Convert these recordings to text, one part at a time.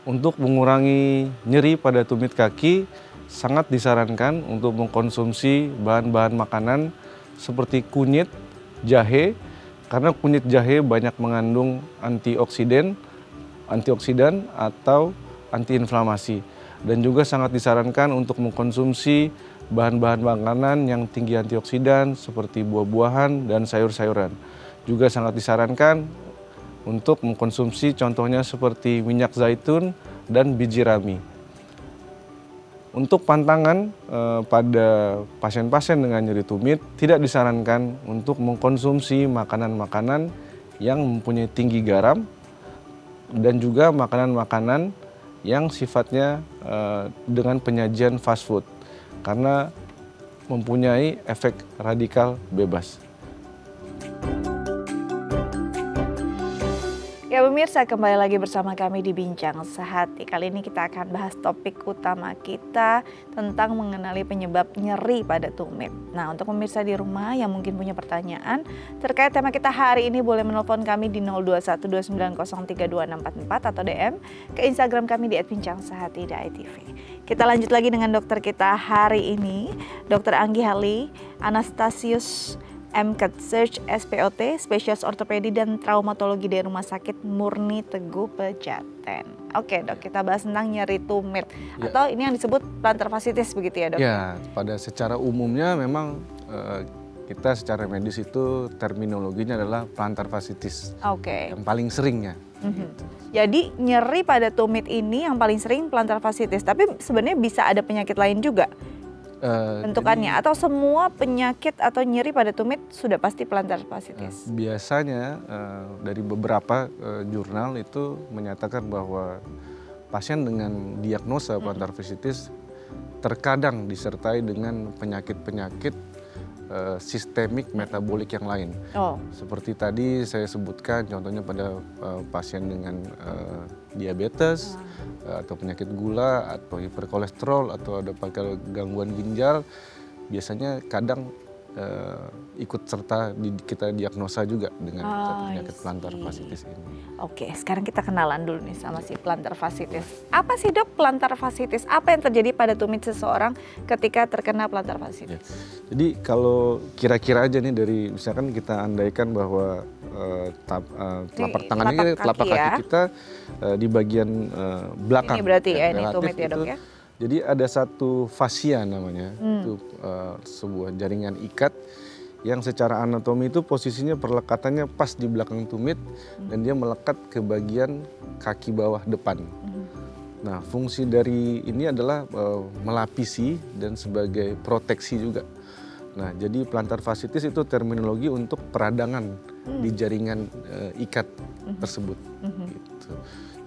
Untuk mengurangi nyeri pada tumit kaki, sangat disarankan untuk mengkonsumsi bahan-bahan makanan seperti kunyit, jahe, karena kunyit jahe banyak mengandung antioksidan atau antiinflamasi. Dan juga sangat disarankan untuk mengkonsumsi bahan-bahan makanan yang tinggi antioksidan seperti buah-buahan dan sayur-sayuran. Juga sangat disarankan untuk mengkonsumsi contohnya seperti minyak zaitun dan biji rami. Untuk pantangan pada pasien-pasien dengan nyeri tumit tidak disarankan untuk mengkonsumsi makanan-makanan yang mempunyai tinggi garam dan juga makanan-makanan yang sifatnya dengan penyajian fast food karena mempunyai efek radikal bebas. Ya pemirsa, kembali lagi bersama kami di Bincang Sehati. Kali ini kita akan bahas topik utama kita tentang mengenali penyebab nyeri pada tumit. Nah, untuk pemirsa di rumah yang mungkin punya pertanyaan terkait tema kita hari ini, boleh menelpon kami di 0212903244 atau DM ke Instagram kami di @bincangsehati.itv. Kita lanjut lagi dengan dokter kita hari ini, Dr. Anggi Hali Anastasius MKet Search SPOT, spesialis ortopedi dan traumatologi dari Rumah Sakit Murni Teguh Pejaten. Oke dok, kita bahas tentang nyeri tumit atau ini yang disebut plantar fasciitis begitu ya dok? Ya, pada secara umumnya memang kita secara medis itu terminologinya adalah plantar fasciitis. Oke. Yang paling seringnya. Jadi nyeri pada tumit ini yang paling sering plantar fasciitis, tapi sebenarnya bisa ada penyakit lain juga? Bentukannya atau semua penyakit atau nyeri pada tumit sudah pasti plantar fasciitis? Biasanya dari beberapa jurnal itu menyatakan bahwa pasien dengan diagnosa plantar fasciitis terkadang disertai dengan penyakit-penyakit sistemik metabolik yang lain. Seperti tadi saya sebutkan contohnya pada pasien dengan diabetes atau penyakit gula atau hiperkolesterol atau ada gangguan ginjal, biasanya kadang ikut serta kita diagnosa juga dengan penyakit plantar fasciitis ini. Oke, sekarang kita kenalan dulu nih sama si plantar fasciitis. Apa sih dok plantar fasciitis? Apa yang terjadi pada tumit seseorang ketika terkena plantar fasciitis? Jadi kalau kira-kira aja nih dari misalkan kita andaikan bahwa telapak tangan ini telapak kaki kita di bagian belakang. Ini berarti ya ini tumit ya dok ya? Jadi ada satu fascia namanya, itu sebuah jaringan ikat yang secara anatomi itu posisinya perlekatannya pas di belakang tumit dan dia melekat ke bagian kaki bawah depan. Nah, fungsi dari ini adalah melapisi dan sebagai proteksi juga. Nah, jadi plantar fasciitis itu terminologi untuk peradangan di jaringan ikat tersebut. Gitu.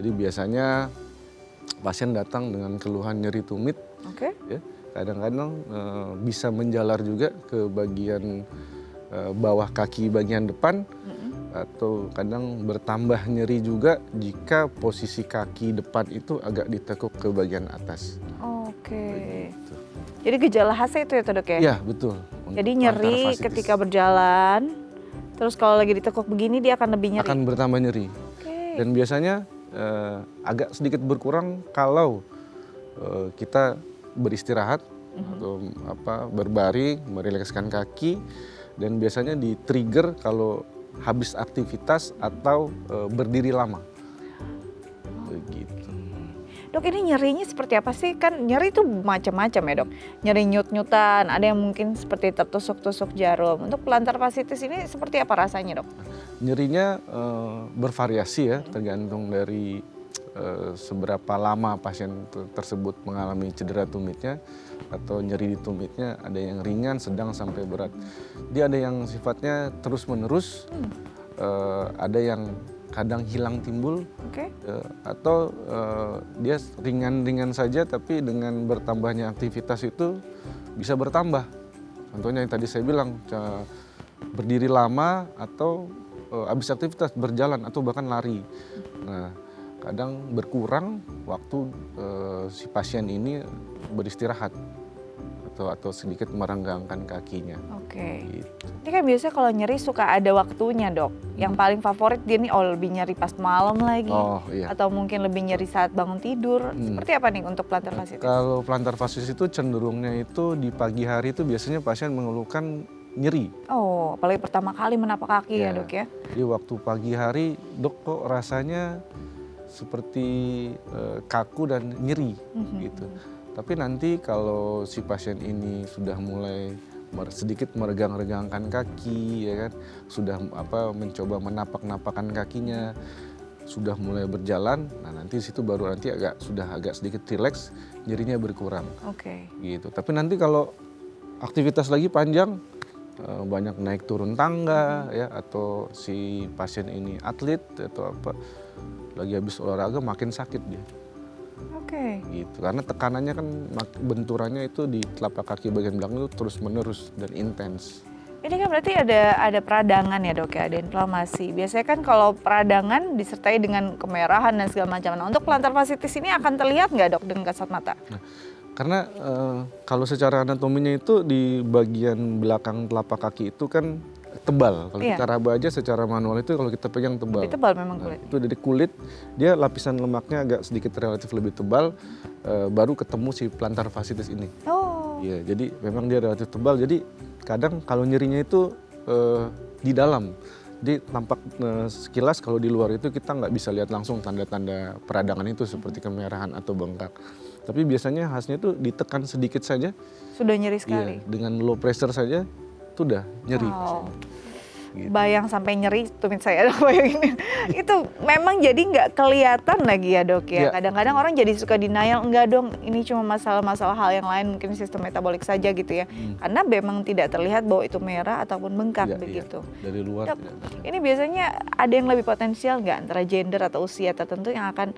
Jadi biasanya pasien datang dengan keluhan nyeri tumit, ya, kadang-kadang bisa menjalar juga ke bagian bawah kaki bagian depan, atau kadang bertambah nyeri juga jika posisi kaki depan itu agak ditekuk ke bagian atas. Begitu. Jadi gejala khasnya itu ya dok ya? Iya betul. Jadi nyeri ketika berjalan, terus kalau lagi ditekuk begini dia akan lebih nyeri? Akan bertambah nyeri. Dan biasanya agak sedikit berkurang kalau kita beristirahat atau berbaring, merilekskan kaki, dan biasanya di-trigger kalau habis aktivitas atau berdiri lama. Begitu. Dok, ini nyerinya seperti apa sih? Kan nyeri itu macam-macam ya dok. Nyeri nyut-nyutan, ada yang mungkin seperti tertusuk-tusuk jarum. Untuk plantar fasciitis ini seperti apa rasanya dok? Nyerinya bervariasi ya, tergantung dari seberapa lama pasien tersebut mengalami cedera tumitnya atau nyeri di tumitnya. Ada yang ringan, sedang sampai berat. Dia ada yang sifatnya terus-menerus, ada yang kadang hilang timbul, atau dia ringan-ringan saja tapi dengan bertambahnya aktivitas itu bisa bertambah. Contohnya yang tadi saya bilang, berdiri lama atau habis aktivitas berjalan atau bahkan lari. Nah, kadang berkurang waktu si pasien ini beristirahat atau sedikit merenggangkan kakinya. Oke. Gitu. Ini kan biasanya kalau nyeri suka ada waktunya dok. Yang paling favorit dia nih lebih nyeri pas malam lagi. Oh iya. Atau mungkin lebih nyeri saat bangun tidur. Seperti apa nih untuk plantar fasciitis? Kalau plantar fasciitis itu cenderungnya itu di pagi hari itu biasanya pasien mengeluhkan nyeri. Oh, apalagi pertama kali menapak kaki ya dok ya? Jadi waktu pagi hari dok kok rasanya seperti kaku dan nyeri gitu. Tapi nanti kalau si pasien ini sudah mulai sedikit meregang-regangkan kaki, ya kan, sudah mencoba menapak-napakan kakinya, sudah mulai berjalan, nah nanti situ baru nanti sudah agak sedikit rileks, nyerinya berkurang. Oke. Gitu. Tapi nanti kalau aktivitas lagi panjang, banyak naik turun tangga ya, atau si pasien ini atlet atau lagi habis olahraga makin sakit dia. Oke. Gitu. Karena tekanannya kan benturannya itu di telapak kaki bagian belakang itu terus menerus dan intens. Ini kan berarti ada peradangan ya dok ya, ada inflamasi. Biasanya kan kalau peradangan disertai dengan kemerahan dan segala macam. Nah untuk plantar fasciitis ini akan terlihat nggak dok dengan kasat mata? Nah, karena kalau secara anatominya itu di bagian belakang telapak kaki itu kan tebal. Kalau kita raba aja secara manual itu kalau kita pegang tebal. Lebih tebal memang kulit. Itu dari kulit, dia lapisan lemaknya agak sedikit relatif lebih tebal, baru ketemu si plantar fasciitis ini. Oh. Iya, jadi memang dia relatif tebal. Jadi kadang kalau nyerinya itu di dalam. Jadi tampak sekilas kalau di luar itu kita nggak bisa lihat langsung tanda-tanda peradangan itu seperti kemerahan atau bengkak. Tapi biasanya khasnya itu ditekan sedikit saja. Sudah nyeri sekali. Iya, dengan low pressure saja itu udah nyeri. Wow. Gitu. Bayang sampai nyeri tumit saya dok, bayangin. Itu memang jadi nggak kelihatan lagi ya dok ya. Kadang-kadang orang jadi suka denial, enggak dong ini cuma masalah-masalah hal yang lain, mungkin sistem metabolik saja gitu ya. Karena memang tidak terlihat bahwa itu merah ataupun bengkak begitu. Dari luar. Dok, ini biasanya ada yang lebih potensial nggak antara gender atau usia tertentu yang akan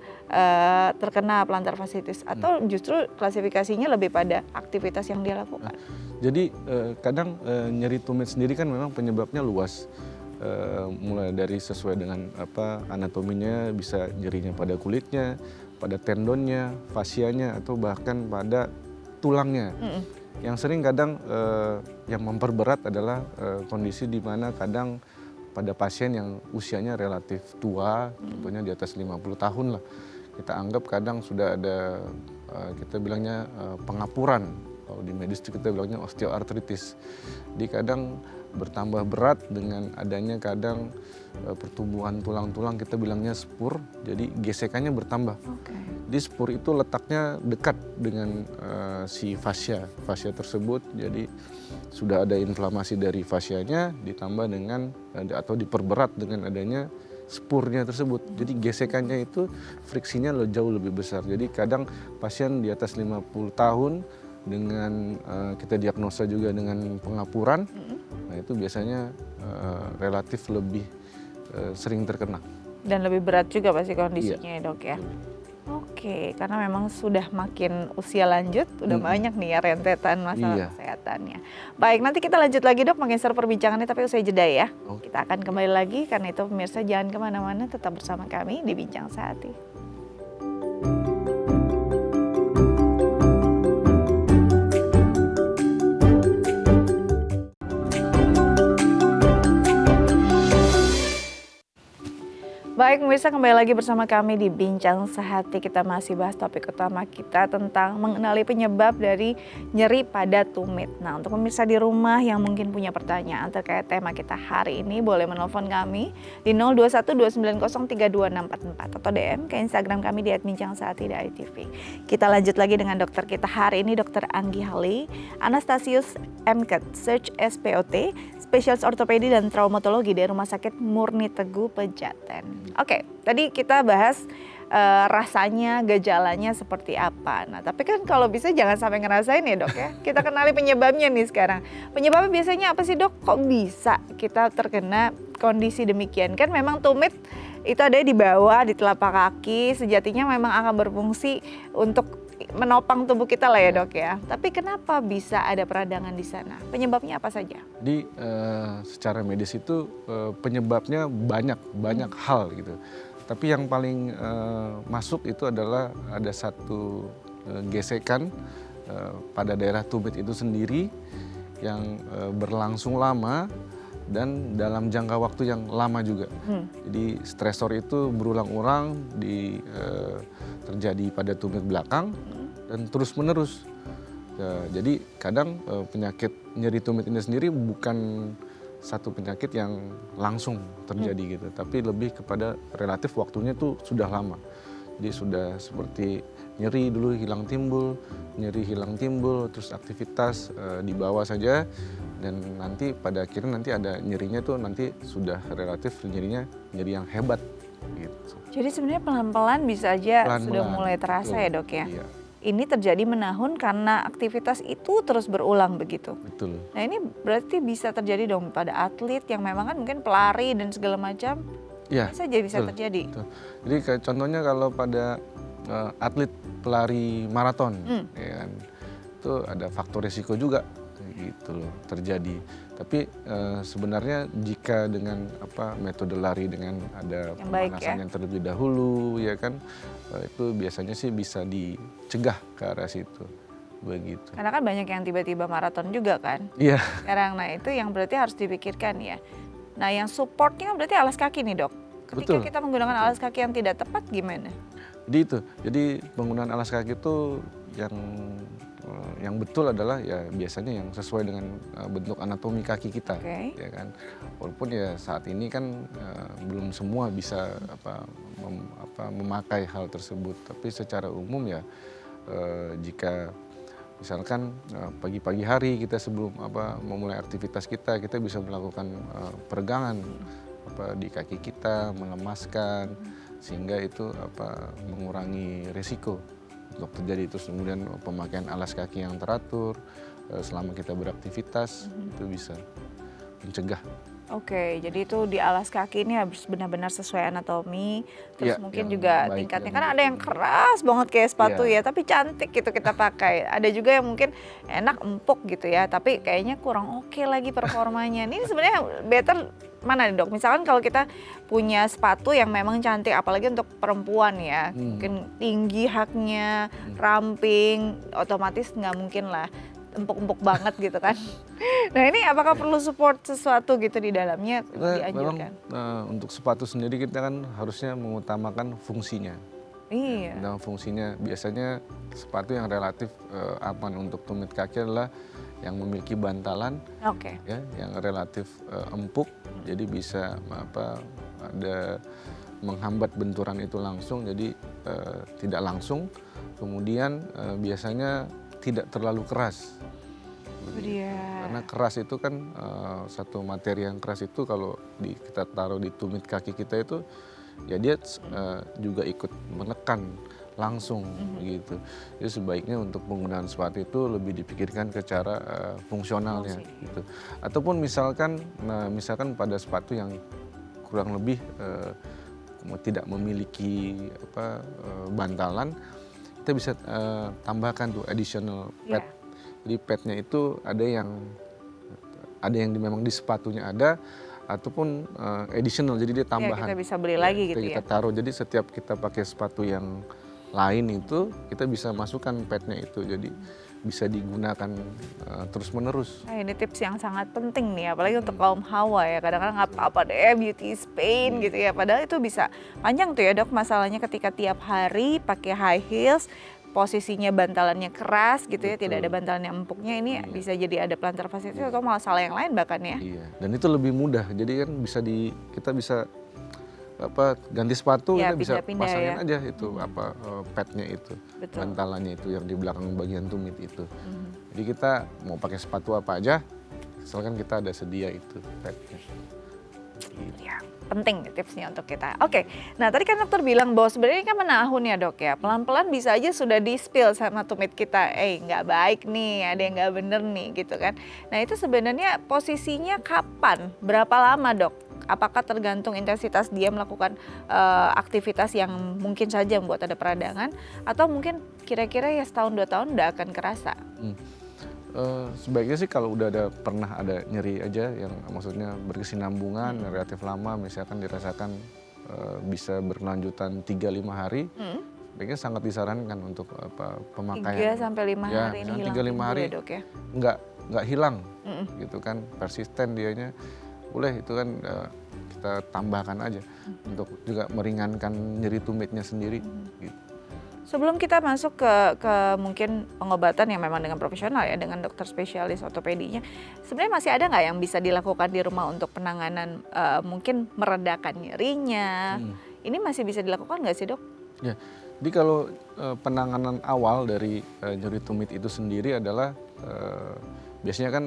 terkena plantar fasciitis, atau justru klasifikasinya lebih pada aktivitas yang dia lakukan? Jadi kadang nyeri tumit sendiri kan memang penyebabnya luas. Mulai dari sesuai dengan anatominya, bisa nyerinya pada kulitnya, pada tendonnya, fasianya, atau bahkan pada tulangnya. Yang sering kadang yang memperberat adalah kondisi di mana kadang pada pasien yang usianya relatif tua, contohnya di atas 50 tahun lah. Kita anggap kadang sudah ada kita bilangnya pengapuran. Kalau di medis itu kita bilangnya osteoartritis. Jadi kadang bertambah berat dengan adanya kadang pertumbuhan tulang-tulang, kita bilangnya spur, jadi gesekannya bertambah. Di spur itu letaknya dekat dengan si fascia tersebut, jadi sudah ada inflamasi dari fascianya ditambah dengan atau diperberat dengan adanya spurnya tersebut. Jadi gesekannya itu friksinya jauh lebih besar. Jadi kadang pasien di atas 50 tahun dengan kita diagnosa juga dengan pengapuran, nah itu biasanya relatif lebih sering terkena. Dan lebih berat juga pasti kondisinya ya dok ya? Oke, karena memang sudah makin usia lanjut, udah banyak nih ya rentetan masalah kesehatannya. Baik, nanti kita lanjut lagi dok, makin seru perbincangannya tapi usai jeda ya. Kita akan kembali lagi, karena itu pemirsa jangan kemana-mana, tetap bersama kami di Bincang Sehati. Baik pemirsa, kembali lagi bersama kami di Bincang Sehati. Kita masih bahas topik utama kita tentang mengenali penyebab dari nyeri pada tumit. Nah, untuk pemirsa di rumah yang mungkin punya pertanyaan terkait tema kita hari ini, boleh menelpon kami di 0212903244 atau DM ke Instagram kami di @bincangsehati.tv. Kita lanjut lagi dengan dokter kita hari ini, Dr. Anggi Hali, Anastasius MKet, Search SPOT, spesialis ortopedi dan traumatologi dari Rumah Sakit Murni Teguh Pejaten. Oke, tadi kita bahas rasanya, gejalanya seperti apa. Nah, tapi kan kalau bisa jangan sampai ngerasain ya dok ya. Kita kenali penyebabnya nih sekarang. Penyebabnya biasanya apa sih dok? Kok bisa kita terkena kondisi demikian? Kan memang tumit itu ada di bawah, di telapak kaki. Sejatinya memang akan berfungsi untuk menopang tubuh kita lah ya dok ya. Tapi kenapa bisa ada peradangan di sana? Penyebabnya apa saja? Di secara medis itu penyebabnya banyak hal gitu. Tapi yang paling masuk itu adalah ada satu gesekan pada daerah tumit itu sendiri yang berlangsung lama dan dalam jangka waktu yang lama juga. Jadi stresor itu berulang-ulang terjadi pada tumit belakang dan terus-menerus. Jadi kadang penyakit nyeri tumit ini sendiri bukan satu penyakit yang langsung terjadi gitu, tapi lebih kepada relatif waktunya itu sudah lama. Jadi sudah seperti nyeri dulu hilang timbul, nyeri hilang timbul, terus aktivitas dibawa saja, dan nanti pada akhirnya nanti ada nyerinya tuh nanti sudah relatif nyerinya nyeri yang hebat gitu. Jadi sebenarnya pelan-pelan bisa aja Pelan-pelan, sudah mulai terasa betul. ya dok ya? Iya, Ini terjadi menahun karena aktivitas itu terus berulang begitu. betul. Nah ini berarti bisa terjadi dong pada atlet yang memang kan mungkin pelari dan segala macam, Iya, bisa jadi bisa betul, terjadi. betul. Jadi kayak contohnya kalau pada atlet pelari maraton, ya kan, itu ada faktor risiko juga gitu loh terjadi. Tapi sebenarnya jika dengan metode lari dengan ada Yang baik, pemanasan ya. yang terlebih dahulu, ya kan, itu biasanya sih bisa dicegah ke arah situ, begitu. Karena kan banyak yang tiba-tiba maraton juga kan Iya, sekarang. Nah itu yang berarti harus dipikirkan ya. Nah yang supportnya berarti alas kaki nih dok. Ketika Betul, kita menggunakan alas kaki yang tidak tepat gimana? jadi itu. Jadi penggunaan alas kaki itu yang betul adalah ya biasanya yang sesuai dengan bentuk anatomi kaki kita, Oke. ya kan. Walaupun ya saat ini kan belum semua bisa memakai hal tersebut, tapi secara umum ya jika misalkan pagi-pagi hari kita sebelum memulai aktivitas kita bisa melakukan peregangan di kaki kita, melemaskan, sehingga itu mengurangi risiko untuk terjadi. Terus kemudian pemakaian alas kaki yang teratur selama kita beraktivitas itu bisa mencegah. Oke, jadi itu di alas kaki ini harus benar-benar sesuai anatomi. Terus Iya, mungkin yang juga baik, tingkatnya yang kan ada yang keras banget kayak sepatu Iya. ya, tapi cantik gitu kita pakai. Ada juga yang mungkin enak empuk gitu ya, tapi kayaknya kurang oke lagi performanya. Ini sebenarnya better mana nih dok? Misalkan kalau kita punya sepatu yang memang cantik, apalagi untuk perempuan ya, mungkin tinggi haknya, ramping, otomatis nggak mungkin lah empuk-empuk banget gitu kan. Nah ini apakah perlu support sesuatu gitu di dalamnya Kita memang dianjurkan? untuk sepatu sendiri kita kan harusnya mengutamakan fungsinya. Iya. Nah, fungsinya biasanya sepatu yang relatif aman untuk tumit kaki adalah yang memiliki bantalan, Oke. ya, yang relatif empuk, jadi bisa ada menghambat benturan itu langsung, jadi tidak langsung. Kemudian biasanya tidak terlalu keras. Itu dia. Karena keras itu kan satu materi yang keras itu kalau kita taruh di tumit kaki kita itu ya dia juga ikut menekan langsung gitu. Jadi sebaiknya untuk penggunaan sepatu itu lebih dipikirkan ke cara fungsionalnya gitu. Ataupun misalkan pada sepatu yang kurang lebih tidak memiliki bantalan, kita bisa tambahkan tuh additional pad. Iya. Jadi padnya itu ada yang memang di sepatunya ada, ataupun additional, jadi dia tambahan. Kita bisa beli lagi gitu Kita ya. taruh, jadi setiap kita pakai sepatu yang lain itu kita bisa masukkan padnya itu, jadi bisa digunakan terus-menerus. Nah, ini tips yang sangat penting nih, apalagi untuk kaum hawa ya. Kadang-kadang nggak apa-apa deh, beauty is pain gitu ya. Padahal itu bisa panjang tuh ya dok, masalahnya ketika tiap hari pakai high heels, posisinya bantalannya keras gitu ya, tidak ada bantalan yang empuknya, ini bisa jadi ada plantar fasciitis atau masalah yang lain bahkan ya. Iya, dan itu lebih mudah. Jadi kan kita bisa ganti sepatu, Ya, kita bisa pindah-pindah pasangin ya. aja itu padnya itu, Betul. bantalannya itu yang di belakang bagian tumit itu. Jadi kita mau pakai sepatu apa aja, misalkan kita ada sedia itu padnya. Gitu. Ya, penting nih tipsnya untuk kita. Oke, nah tadi kan dokter bilang bahwa sebenarnya ini kan menahun ya dok ya. Pelan-pelan bisa aja sudah di-spill sama tumit kita. Nggak baik nih, ada yang nggak bener nih gitu kan. Nah itu sebenarnya posisinya kapan? Berapa lama dok? Apakah tergantung intensitas dia melakukan aktivitas yang mungkin saja membuat ada peradangan, atau mungkin kira-kira ya setahun 2 tahun udah akan kerasa? Sebaiknya sih kalau udah pernah ada nyeri aja yang maksudnya berkesinambungan relatif lama, misalkan dirasakan bisa berkelanjutan 3-5 hari, sebaiknya sangat disarankan untuk pemakaian. 3-5 Ya, hari ini misalnya hilang 3-5 hari ya dok ya? nggak hilang, gitu kan, persisten dianya, boleh itu kan kita tambahkan aja untuk juga meringankan nyeri tumitnya sendiri. Gitu. Sebelum kita masuk ke mungkin pengobatan yang memang dengan profesional ya, dengan dokter spesialis ortopedinya, sebenarnya masih ada nggak yang bisa dilakukan di rumah untuk penanganan mungkin meredakan nyerinya? Ini masih bisa dilakukan nggak sih dok? Ya, jadi kalau penanganan awal dari nyeri tumit itu sendiri adalah biasanya kan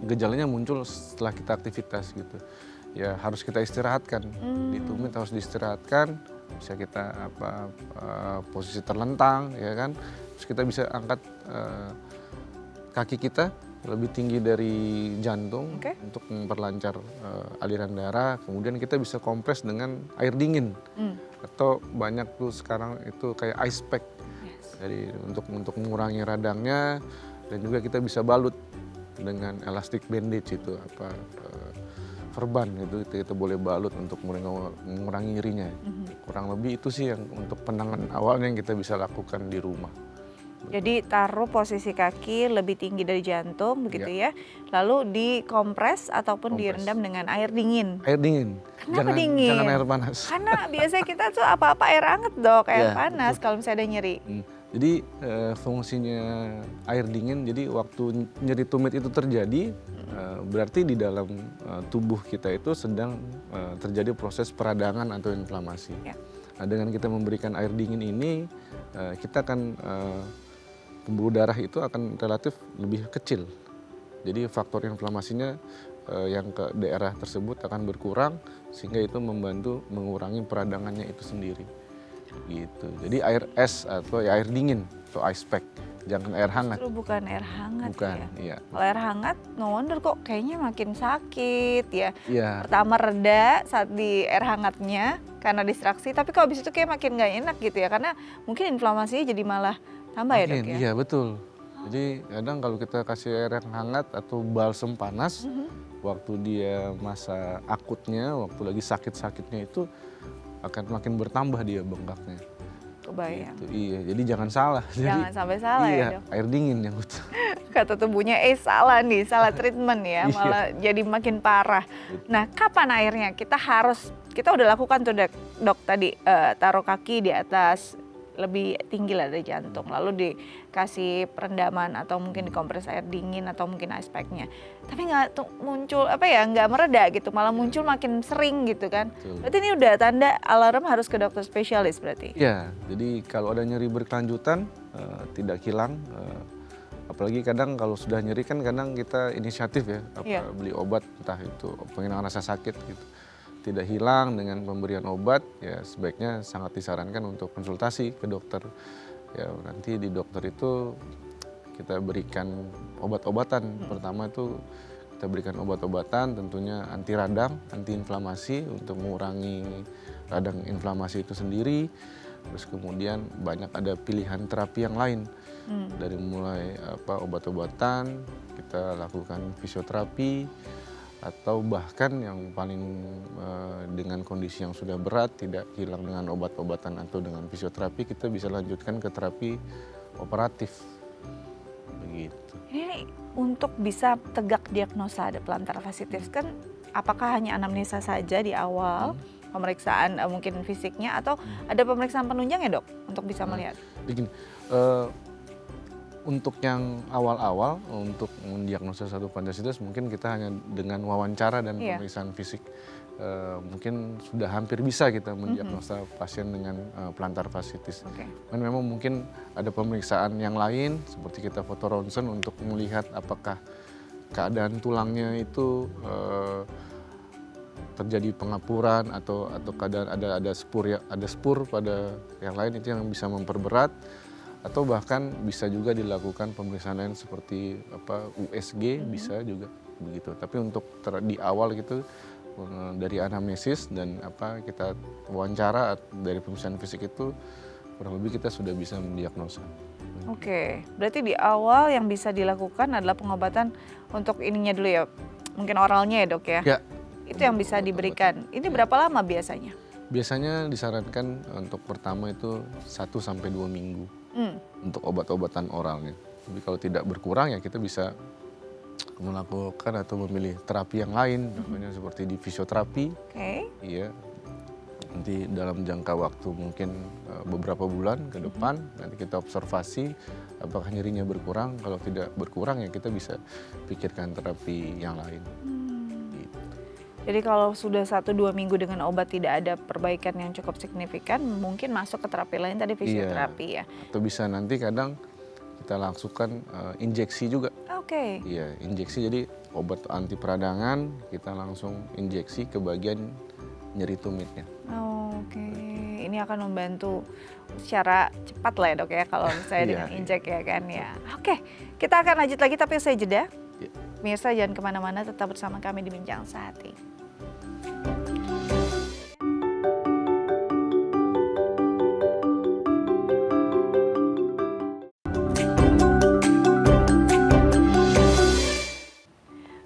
gejalanya muncul setelah kita aktivitas gitu. Ya harus kita istirahatkan, di tumit harus diistirahatkan, bisa kita posisi terlentang ya kan, terus kita bisa angkat kaki kita lebih tinggi dari jantung untuk memperlancar aliran darah, kemudian kita bisa kompres dengan air dingin atau banyak tuh sekarang itu kayak ice pack, jadi untuk mengurangi radangnya, dan juga kita bisa balut dengan elastic bandage itu perban gitu, kita boleh balut untuk mengurangi nyerinya. Kurang lebih itu sih yang untuk penanganan awalnya yang kita bisa lakukan di rumah. Jadi taruh posisi kaki lebih tinggi dari jantung begitu ya, lalu dikompres ataupun direndam dengan air dingin. Air dingin. Kenapa dingin? Jangan air panas. Karena biasanya kita tuh apa-apa air hangat dok, air panas kalau misalnya ada nyeri. Jadi fungsinya air dingin, jadi waktu nyeri tumit itu terjadi, berarti di dalam tubuh kita itu sedang terjadi proses peradangan atau inflamasi. Nah, dengan kita memberikan air dingin ini, kita akan pembuluh darah itu akan relatif lebih kecil. Jadi faktor inflamasinya yang ke daerah tersebut akan berkurang, sehingga itu membantu mengurangi peradangannya itu sendiri. Gitu. Jadi air es atau air dingin atau ice pack, jangan air hangat. Justru bukan air hangat. Bukan, ya. iya. Kalau air hangat, no wonder kok kayaknya makin sakit ya. Iya. Pertama reda saat di air hangatnya karena distraksi, tapi kalau habis itu kayak makin nggak enak gitu ya, karena mungkin inflamasinya jadi malah tambah ya dok ya. Iya betul. Jadi kadang kalau kita kasih air yang hangat atau balsem panas, waktu dia masa akutnya, waktu lagi sakit-sakitnya itu akan makin bertambah dia bengkaknya. Kebayang. Gitu, iya, jadi jangan salah. Jangan sampai salah ya dok. Air dingin yang betul. Kata tubuhnya, salah nih, salah treatment ya, malah jadi makin parah. Nah, kapan akhirnya kita udah lakukan tuh dok tadi, taruh kaki di atas lebih tinggi lah dari jantung, lalu dikasih perendaman atau mungkin dikompres air dingin atau mungkin ice pack-nya. Tapi nggak muncul nggak mereda gitu, malah muncul makin sering gitu kan. Betul. Berarti ini udah tanda alarm harus ke dokter spesialis berarti? Iya, jadi kalau ada nyeri berkelanjutan tidak hilang, apalagi kadang kalau sudah nyeri kan kadang kita inisiatif ya, beli obat, entah itu penghilangan rasa sakit gitu. Tidak hilang dengan pemberian obat, ya sebaiknya sangat disarankan untuk konsultasi ke dokter. Ya nanti di dokter itu kita berikan obat-obatan. Pertama itu kita berikan obat-obatan tentunya anti radang, anti inflamasi untuk mengurangi radang inflamasi itu sendiri. Terus kemudian banyak ada pilihan terapi yang lain. Dari mulai obat-obatan, kita lakukan fisioterapi, atau bahkan yang paling dengan kondisi yang sudah berat tidak hilang dengan obat-obatan atau dengan fisioterapi, kita bisa lanjutkan ke terapi operatif. Begitu. Ini untuk bisa tegak diagnosa ada plantar fasciitis kan, apakah hanya anamnesa saja di awal pemeriksaan mungkin fisiknya, atau ada pemeriksaan penunjang ya dok untuk bisa melihat? Begini, untuk yang awal-awal, untuk mendiagnosa satu plantar fasciitis mungkin kita hanya dengan wawancara dan pemeriksaan fisik mungkin sudah hampir bisa kita mendiagnosa pasien dengan plantar fasciitis. Dan memang mungkin ada pemeriksaan yang lain seperti kita foto ronsen untuk melihat apakah keadaan tulangnya itu terjadi pengapuran atau keadaan ada spur pada yang lain, itu yang bisa memperberat. Atau bahkan bisa juga dilakukan pemeriksaan lain seperti USG bisa juga begitu. Tapi untuk di awal gitu dari anamnesis dan kita wawancara dari pemeriksaan fisik itu kurang lebih kita sudah bisa mendiagnosa. Oke, berarti di awal yang bisa dilakukan adalah pengobatan untuk ininya dulu ya, mungkin oralnya ya dok ya? Ya. Itu yang bisa diberikan. Ini berapa lama biasanya? Biasanya disarankan untuk pertama itu 1 sampai 2 minggu untuk obat-obatan oralnya. Tapi kalau tidak berkurang ya kita bisa melakukan atau memilih terapi yang lain, namanya seperti di fisioterapi. Iya. Nanti dalam jangka waktu mungkin beberapa bulan ke depan nanti kita observasi apakah nyerinya berkurang. Kalau tidak berkurang ya kita bisa pikirkan terapi yang lain. Jadi kalau sudah 1-2 minggu dengan obat tidak ada perbaikan yang cukup signifikan, mungkin masuk ke terapi lain tadi fisioterapi ya. Atau bisa nanti kadang kita langsungkan injeksi juga. Iya, injeksi jadi obat anti peradangan kita langsung injeksi ke bagian nyeri tumitnya. Ini akan membantu secara cepat lah ya dok ya kalau misalnya dengan injek ya kan ya. Kita akan lanjut lagi tapi usai jeda. Pemirsa jangan kemana-mana, tetap bersama kami di Bincang Sehati.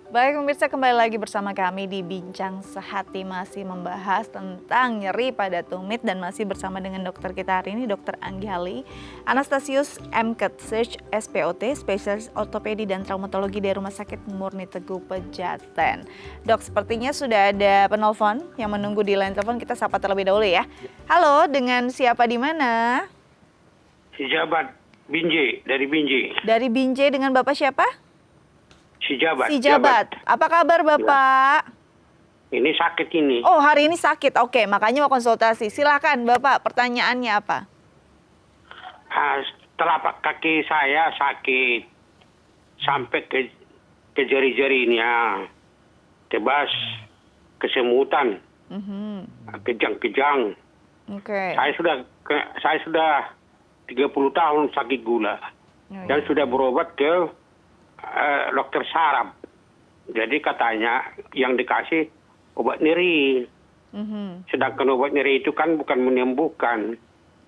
Baik pemirsa, kembali lagi bersama kami di Bincang Sehati, masih membahas tentang nyeri pada tumit dan masih bersama dengan dokter kita hari ini, Dr. Anggi Hali, Anastasius MKet Search SPOT, spesialis ortopedi dan traumatologi dari Rumah Sakit Murni Teguh Pejaten. Dok, sepertinya sudah ada penelpon yang menunggu di line telepon, kita sapa terlebih dahulu ya. Halo, dengan siapa di mana? Si Jabat, Binjai, dari Binjai. Dari Binjai, dengan Bapak siapa? Si Jabat. Apa kabar Bapak? Ini sakit ini. Oh, hari ini sakit. Oke, makanya mau konsultasi. Silakan Bapak, pertanyaannya apa? Telapak kaki saya sakit sampai ke jari-jarinya, tebas, kesemutan, kejang-kejang. Saya sudah 30 tahun sakit gula dan sudah berobat ke dokter saraf. Jadi katanya yang dikasih obat nyeri. Sedangkan obat nyeri itu kan bukan menyembuhkan.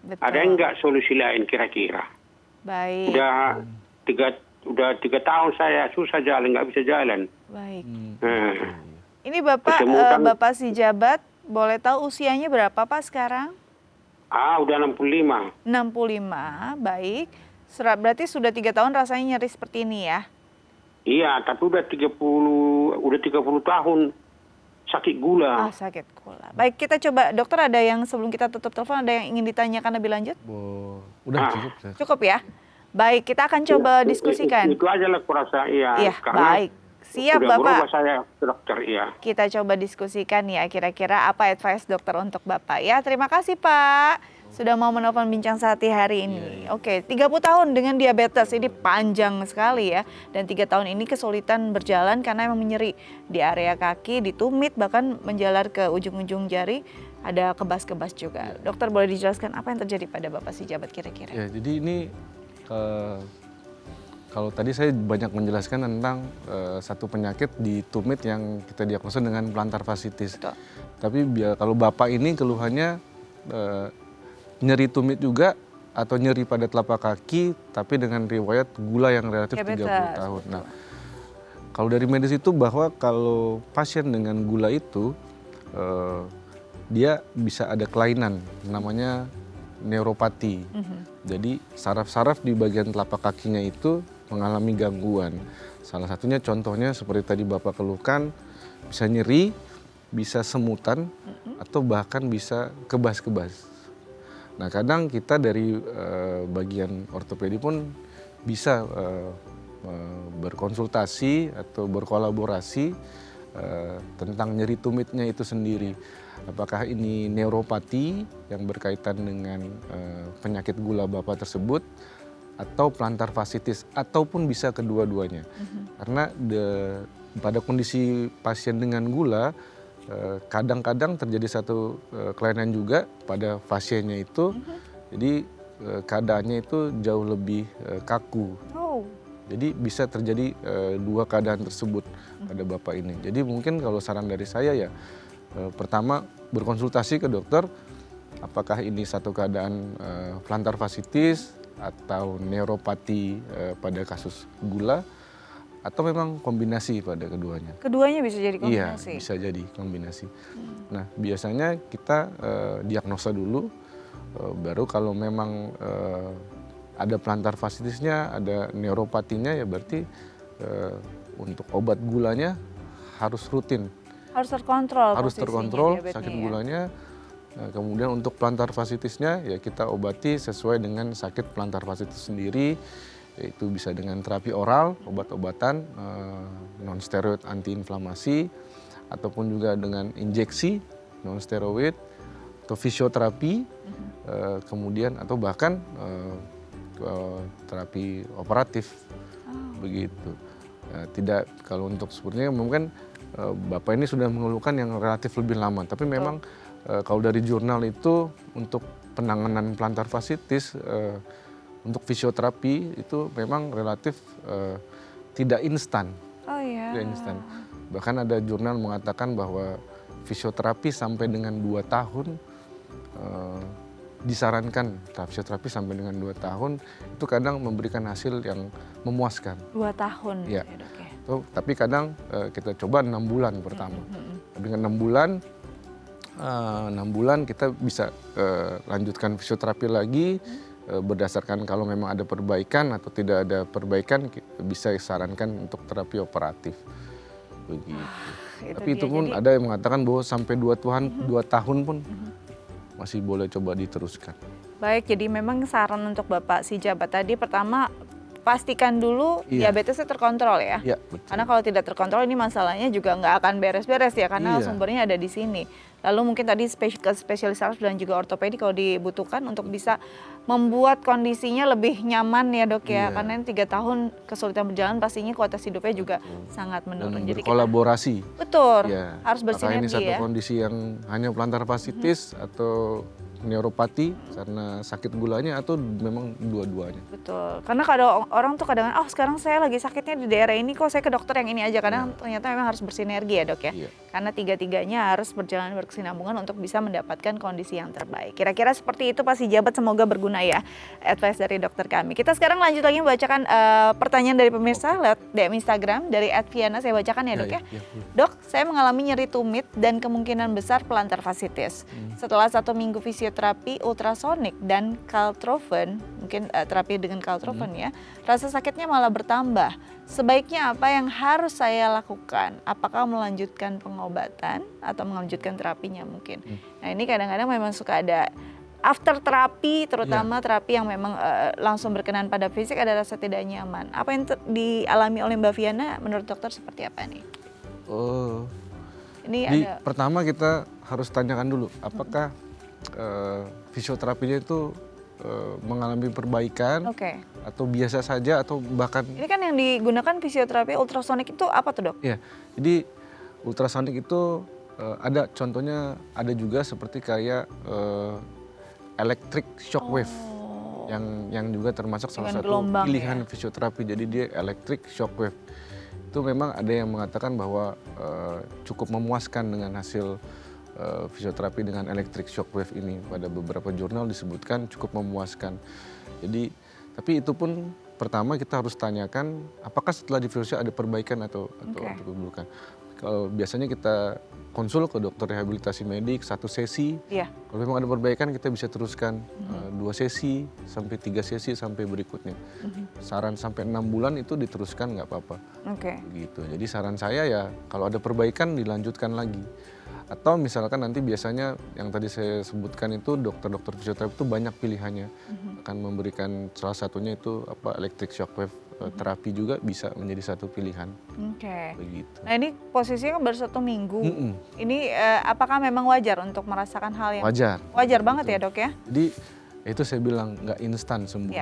Betul. Ada enggak solusi lain kira-kira? Baik. Udah 3 tahun saya susah jalan, nggak bisa jalan. Baik. Ini Bapak Bapak si Jabat, boleh tahu usianya berapa Pak sekarang? Udah 65. 65, baik. Berarti sudah 3 tahun rasanya nyeri seperti ini ya? Iya, tapi udah 30 tahun sakit gula. Sakit gula. Baik, kita coba dokter, ada yang sebelum kita tutup telepon ada yang ingin ditanyakan lebih lanjut? Udah cukup. Cukup ya? Baik, kita akan coba diskusikan. Itu aja lah kurasa Iya, baik. Siap Bapak. Saya dokter, iya. Kita coba diskusikan ya kira-kira apa advice dokter untuk Bapak ya. Terima kasih Pak sudah mau menelpon Bincang Sehati hari ini. Oke, 30 tahun dengan diabetes ini panjang sekali ya. Dan 3 tahun ini kesulitan berjalan karena memang menyeri di area kaki, di tumit, bahkan menjalar ke ujung-ujung jari. Ada kebas-kebas juga. Dokter boleh dijelaskan apa yang terjadi pada Bapak si Jabat kira-kira? Ya, jadi ini kalau tadi saya banyak menjelaskan tentang satu penyakit di tumit yang kita diagnosa dengan plantar fasciitis. Tapi kalau Bapak ini keluhannya nyeri tumit juga atau nyeri pada telapak kaki tapi dengan riwayat gula yang relatif 30 tahun. Nah, kalau dari medis itu bahwa kalau pasien dengan gula itu dia bisa ada kelainan namanya neuropati. Jadi saraf-saraf di bagian telapak kakinya itu mengalami gangguan. Salah satunya contohnya seperti tadi Bapak keluhkan, bisa nyeri, bisa semutan, atau bahkan bisa kebas-kebas. Nah, kadang kita dari bagian ortopedi pun bisa berkonsultasi atau berkolaborasi tentang nyeri tumitnya itu sendiri. Apakah ini neuropati yang berkaitan dengan penyakit gula Bapak tersebut atau plantar fasciitis ataupun bisa kedua-duanya. Karena pada kondisi pasien dengan gula kadang-kadang terjadi satu kelainan juga pada pasiennya itu. Jadi keadaannya itu jauh lebih kaku. Jadi bisa terjadi 2 keadaan tersebut pada Bapak ini. Jadi mungkin kalau saran dari saya ya pertama berkonsultasi ke dokter apakah ini satu keadaan plantar fasciitis atau neuropati pada kasus gula atau memang kombinasi pada keduanya. Keduanya bisa jadi kombinasi? Iya, bisa jadi kombinasi. Nah, biasanya kita diagnosa dulu, baru kalau memang ada plantar fasciitisnya, ada neuropatinya, ya berarti untuk obat gulanya harus rutin. Harus terkontrol. Harus terkontrol sakit ya? gulanya. Kemudian untuk plantar fasciitisnya ya kita obati sesuai dengan sakit plantar fasciitis sendiri, yaitu bisa dengan terapi oral, obat-obatan non steroid antiinflamasi, ataupun juga dengan injeksi non steroid atau fisioterapi, kemudian atau bahkan terapi operatif, begitu. Tidak, kalau untuk sepertinya mungkin Bapak ini sudah mengeluhkan yang relatif lebih lama, tapi memang kalau dari jurnal itu untuk penanganan plantar fasciitis untuk fisioterapi itu memang relatif tidak instan. Oh iya. Tidak instan. Bahkan ada jurnal mengatakan bahwa fisioterapi sampai dengan 2 tahun disarankan, fisioterapi sampai dengan 2 tahun itu kadang memberikan hasil yang memuaskan. 2 tahun ya, Dok ya. Tapi kadang kita coba 6 bulan pertama. Dengan 6 bulan kita bisa lanjutkan fisioterapi lagi, berdasarkan kalau memang ada perbaikan atau tidak ada perbaikan bisa disarankan untuk terapi operatif, begitu. Tapi itu pun ada yang mengatakan bahwa sampai 2 tahun pun masih boleh coba diteruskan. Baik, jadi memang saran untuk Bapak si jabat tadi pertama pastikan dulu diabetesnya terkontrol ya. Iya, betul. Karena kalau tidak terkontrol ini masalahnya juga nggak akan beres-beres ya karena sumbernya ada di sini. Lalu mungkin tadi ke spesialis saraf dan juga ortopedi kalau dibutuhkan untuk bisa membuat kondisinya lebih nyaman ya Dok ya. Karena 3 tahun kesulitan berjalan pastinya kualitas hidupnya juga sangat menurun. Dan Jadi berkolaborasi. betul, Ya, harus bersinergi ini satu ya. kondisi yang hanya plantar fasciitis atau neuropati karena sakit gulanya atau memang dua-duanya. Betul, karena kadang orang tuh kadang sekarang saya lagi sakitnya di daerah ini kok saya ke dokter yang ini aja. Kadang ternyata memang harus bersinergi ya Dok ya. Karena tiga-tiganya harus berjalan berkesinambungan untuk bisa mendapatkan kondisi yang terbaik. Kira-kira seperti itu Pak si jabat, semoga berguna ya advice dari dokter kami. Kita sekarang lanjut lagi membacakan pertanyaan dari pemirsa lewat DM Instagram dari @viana, saya bacakan ya Dok ya. Dok, saya mengalami nyeri tumit dan kemungkinan besar plantar fasciitis. Setelah 1 minggu fisioterapi ultrasonik dan Caltrofen, mungkin terapi dengan Caltrofen ya, rasa sakitnya malah bertambah. Sebaiknya apa yang harus saya lakukan? Apakah melanjutkan pengobatan atau melanjutkan terapinya mungkin? Nah ini kadang-kadang memang suka ada after terapi, terutama terapi yang memang langsung berkenaan pada fisik, ada rasa tidak nyaman. Apa yang dialami oleh Mbak Viana menurut dokter seperti apa nih? Pertama kita harus tanyakan dulu apakah fisioterapinya itu mengalami perbaikan atau biasa saja atau bahkan. Ini kan yang digunakan fisioterapi ultrasonik itu apa tuh Dok? Ya, jadi ultrasonik itu ada contohnya, ada juga seperti kayak electric shockwave yang juga termasuk salah satu pilihan fisioterapi. Jadi dia electric shockwave. Itu memang ada yang mengatakan bahwa cukup memuaskan dengan hasil fisioterapi dengan electric shockwave ini. Pada beberapa jurnal disebutkan cukup memuaskan. Jadi, tapi itu pun pertama kita harus tanyakan apakah setelah difusio ada perbaikan atau keburukan. Kalau biasanya kita konsul ke dokter rehabilitasi medik 1 sesi. Kalau memang ada perbaikan kita bisa teruskan 2 sesi sampai 3 sesi sampai berikutnya. Saran sampai 6 bulan itu diteruskan nggak apa-apa. Gitu. Jadi saran saya ya kalau ada perbaikan dilanjutkan lagi. Atau misalkan nanti biasanya yang tadi saya sebutkan itu dokter-dokter fisioterapi itu banyak pilihannya. Akan memberikan salah satunya itu electric shockwave terapi juga bisa menjadi satu pilihan. Begitu. Nah ini posisinya kan baru 1 minggu. Ini apakah memang wajar untuk merasakan hal yang wajar banget ya Dok ya? Jadi itu saya bilang nggak instan sembuh.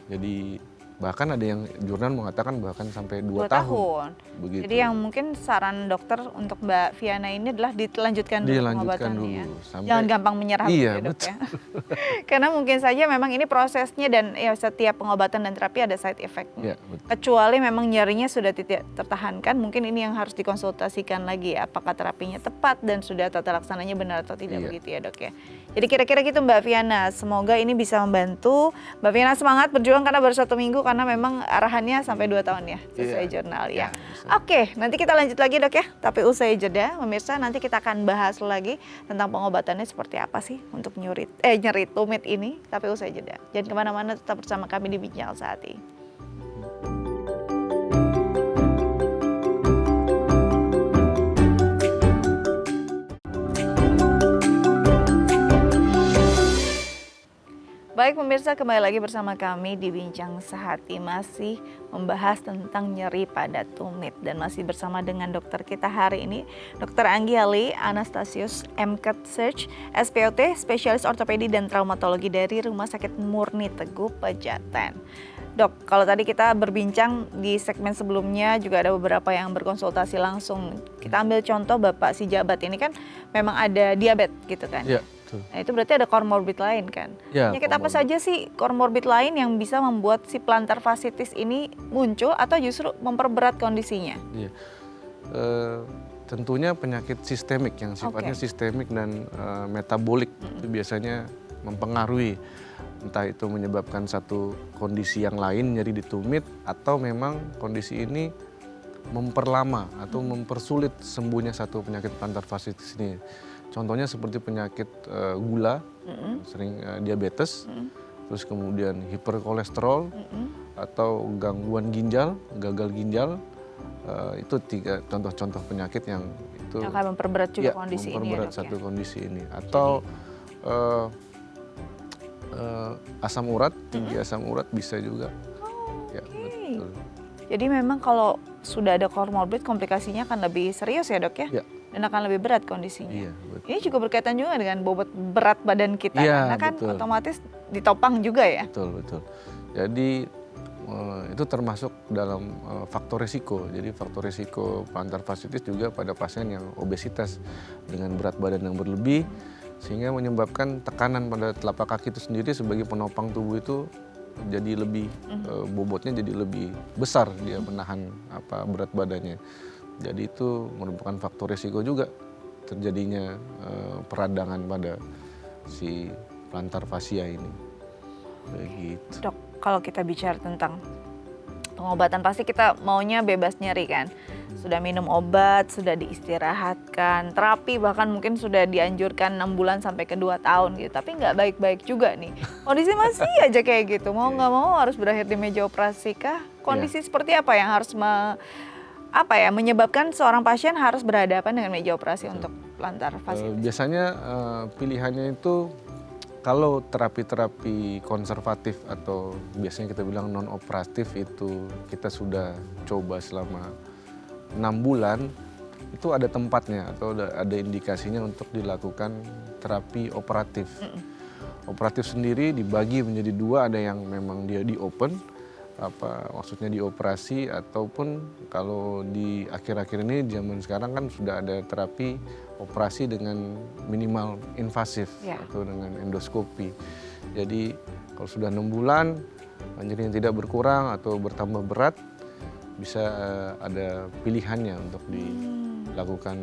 Jadi bahkan ada yang jurnal mengatakan bahkan sampai 2 tahun. Begitu. Jadi yang mungkin saran dokter untuk Mbak Viana ini adalah dilanjutkan dulu pengobatannya ya. Jangan gampang menyerah ya Dok ya. Karena mungkin saja memang ini prosesnya dan ya setiap pengobatan dan terapi ada side effect-nya. Kecuali memang nyerinya sudah tidak tertahankan, mungkin ini yang harus dikonsultasikan lagi ya. Apakah terapinya tepat dan sudah tata laksananya benar atau tidak begitu ya Dok ya. Jadi kira-kira gitu Mbak Viana, semoga ini bisa membantu. Mbak Viana semangat berjuang karena baru 1 minggu, karena memang arahannya sampai 2 tahun ya, sesuai jurnal ya. Oke, nanti kita lanjut lagi dok ya, tapi usai jeda pemirsa, nanti kita akan bahas lagi tentang pengobatannya seperti apa sih untuk nyeri tumit ini, tapi usai jeda. Jangan kemana-mana, tetap bersama kami di Bincang Saat ini. Baik pemirsa, kembali lagi bersama kami di Bincang Sehati, masih membahas tentang nyeri pada tumit dan masih bersama dengan dokter kita hari ini, Dr. Anggi Hali Anastasius MCAT Search SPOT, spesialis ortopedi dan traumatologi dari Rumah Sakit Murni Teguh Pejaten. Dok, kalau tadi kita berbincang di segmen sebelumnya juga ada beberapa yang berkonsultasi langsung. Kita ambil contoh Bapak si jabat ini kan memang ada diabetes gitu kan? Iya, betul. Nah itu berarti ada komorbid lain kan? Ya, Penyakit apa saja sih komorbid lain yang bisa membuat si plantar fasciitis ini muncul atau justru memperberat kondisinya? Iya. Tentunya penyakit sistemik yang sifatnya sistemik dan metabolik itu biasanya mempengaruhi, entah itu menyebabkan satu kondisi yang lain, nyeri di tumit, atau memang kondisi ini memperlama atau mempersulit sembuhnya satu penyakit plantar fasciitis ini. Contohnya seperti penyakit gula, sering diabetes, terus kemudian hiperkolesterol, atau gangguan ginjal, gagal ginjal. Itu 3 contoh-contoh penyakit yang itu akan memperberat juga kondisi memperberat ini ya, satu kondisi ini. Atau asam urat, tinggi asam urat bisa juga. Ya, betul. Jadi memang kalau sudah ada komorbid, komplikasinya akan lebih serius ya dok ya? Ya. Dan akan lebih berat kondisinya. Iya, betul. Ini juga berkaitan juga dengan bobot berat badan kita, Iya, karena kan betul. otomatis ditopang juga ya. Betul, betul. Jadi itu termasuk dalam faktor risiko. Jadi faktor risiko plantar fasciitis juga pada pasien yang obesitas dengan berat badan yang berlebih, sehingga menyebabkan tekanan pada telapak kaki itu sendiri sebagai penopang tubuh itu jadi lebih bobotnya jadi lebih besar, dia menahan berat badannya. Jadi itu merupakan faktor risiko juga terjadinya peradangan pada si plantar fascia ini. Begitu. Dok, kalau kita bicara tentang pengobatan pasti kita maunya bebas nyeri kan. Sudah minum obat, sudah diistirahatkan, terapi bahkan mungkin sudah dianjurkan 6 bulan sampai ke 2 tahun gitu. Tapi nggak baik-baik juga nih. Kondisi masih aja kayak gitu. Mau nggak mau harus berakhir di meja operasi kah? Kondisi seperti apa yang harus menyebabkan seorang pasien harus berhadapan dengan meja operasi untuk plantar fasciitis? Biasanya pilihannya itu kalau terapi-terapi konservatif atau biasanya kita bilang non operatif itu kita sudah coba selama 6 bulan, itu ada tempatnya atau ada indikasinya untuk dilakukan terapi operatif. Operatif sendiri dibagi menjadi 2, ada yang memang dia di open, maksudnya dioperasi, ataupun kalau di akhir-akhir ini zaman sekarang kan sudah ada terapi operasi dengan minimal invasif atau dengan endoskopi. Jadi kalau sudah 6 bulan nyerinya tidak berkurang atau bertambah berat, bisa ada pilihannya untuk dilakukan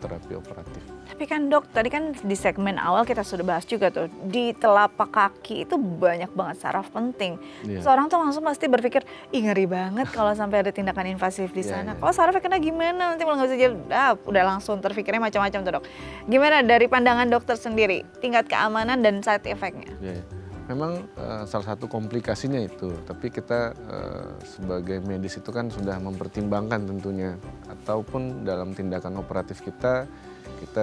terapi operatif. Tapi kan dok, tadi kan di segmen awal kita sudah bahas juga tuh, di telapak kaki itu banyak banget saraf penting. Seorang tuh langsung pasti berpikir, ih ngeri banget kalau sampai ada tindakan invasif di sana. Kalau sarafnya kena gimana, nanti malah nggak bisa jalan. Udah langsung terpikirnya macam-macam tuh dok. Gimana dari pandangan dokter sendiri, tingkat keamanan dan side effect-nya? Memang salah satu komplikasinya itu, tapi kita sebagai medis itu kan sudah mempertimbangkan tentunya, ataupun dalam tindakan operatif kita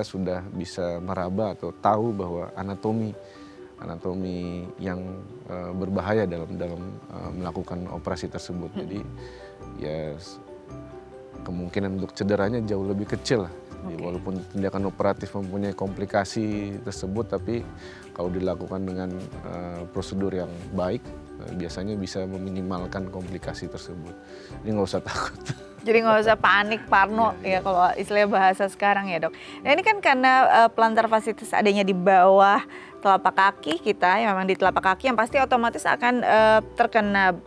sudah bisa meraba atau tahu bahwa anatomi yang berbahaya dalam melakukan operasi tersebut. Jadi ya kemungkinan untuk cederanya jauh lebih kecil lah. Walaupun tindakan operatif mempunyai komplikasi tersebut, tapi kalau dilakukan dengan prosedur yang baik, biasanya bisa meminimalkan komplikasi tersebut. Jadi nggak usah takut. Jadi nggak usah panik, parno ya kalau istilah bahasa sekarang ya dok. Nah ini kan karena plantar fasciitis adanya di bawah telapak kaki kita, yang memang di telapak kaki yang pasti otomatis akan terkena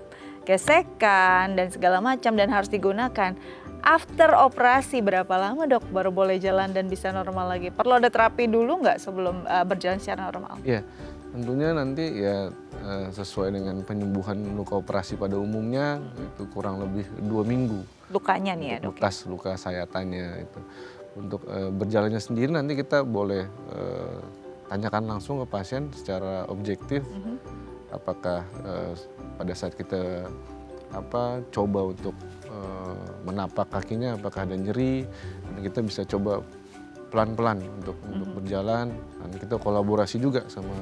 gesekan dan segala macam dan harus digunakan. After operasi berapa lama dok baru boleh jalan dan bisa normal lagi? Perlu ada terapi dulu nggak sebelum berjalan secara normal? Ya, tentunya nanti ya sesuai dengan penyembuhan luka operasi pada umumnya itu kurang lebih 2 minggu. Lukanya nih ya dok? Bekas luka sayatannya itu. Untuk berjalannya sendiri nanti kita boleh tanyakan langsung ke pasien secara objektif. Apakah pada saat kita coba untuk menapak kakinya apakah ada nyeri, dan kita bisa coba pelan-pelan untuk berjalan, dan kita kolaborasi juga sama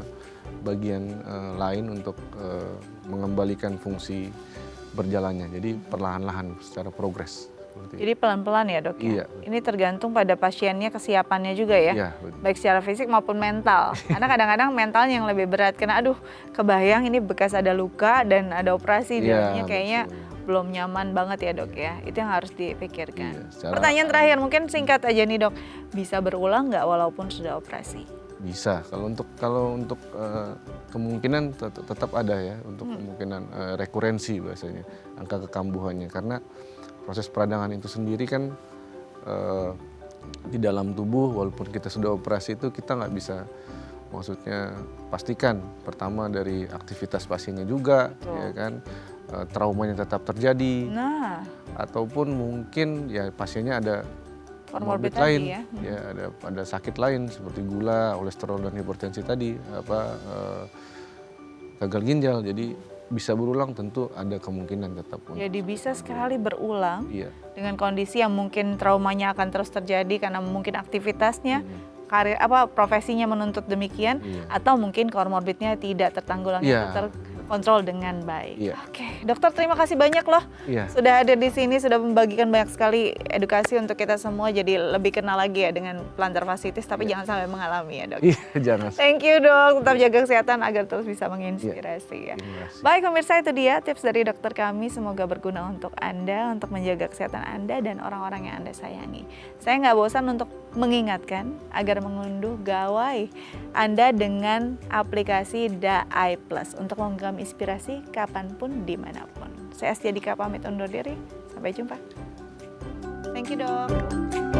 bagian lain untuk mengembalikan fungsi berjalannya, jadi perlahan-lahan secara progres. Jadi pelan-pelan ya dok ya? Iya. Ini tergantung pada pasiennya, kesiapannya juga ya? Iya, betul. Baik secara fisik maupun mental. Karena kadang-kadang mentalnya yang lebih berat, karena aduh kebayang ini bekas ada luka dan ada operasi, Iya, kayaknya betul. belum nyaman banget ya dok ya? Itu yang harus dipikirkan. Iya, Pertanyaan terakhir mungkin singkat aja nih dok, bisa berulang nggak walaupun sudah operasi? Bisa. Kalau untuk kemungkinan tetap ada ya, untuk kemungkinan rekurensi bahasanya, angka kekambuhannya, karena proses peradangan itu sendiri kan di dalam tubuh, walaupun kita sudah operasi itu kita nggak bisa, maksudnya pastikan pertama dari aktivitas pasiennya juga, ya kan, traumanya tetap terjadi, ataupun mungkin ya pasiennya ada Comorbid lain, tadi ya. ada sakit lain seperti gula, kolesterol dan hipertensi tadi, gagal ginjal, jadi bisa berulang, tentu ada kemungkinan tetap. Jadi bisa sekali berulang Iya. dengan kondisi yang mungkin traumanya akan terus terjadi karena mungkin aktivitasnya, karir profesinya menuntut demikian, atau mungkin komorbidnya tidak tertanggulangi, terkontrol dengan baik. Iya. Oke, dokter terima kasih banyak loh sudah hadir di sini, sudah membagikan banyak sekali edukasi untuk kita semua jadi lebih kenal lagi ya dengan plantar fasciitis, tapi jangan sampai mengalami ya dok. Iya, jangan. Thank you dok, tetap jaga kesehatan agar terus bisa menginspirasi ya. Baik pemirsa, itu dia tips dari dokter kami, semoga berguna untuk Anda, untuk menjaga kesehatan Anda dan orang-orang yang Anda sayangi. Saya nggak bosan untuk mengingatkan agar mengunduh gawai Anda dengan aplikasi DAI Plus untuk menggenggam inspirasi kapanpun, dimanapun. Saya Astia Dika pamit undur diri, sampai jumpa. Thank you dok.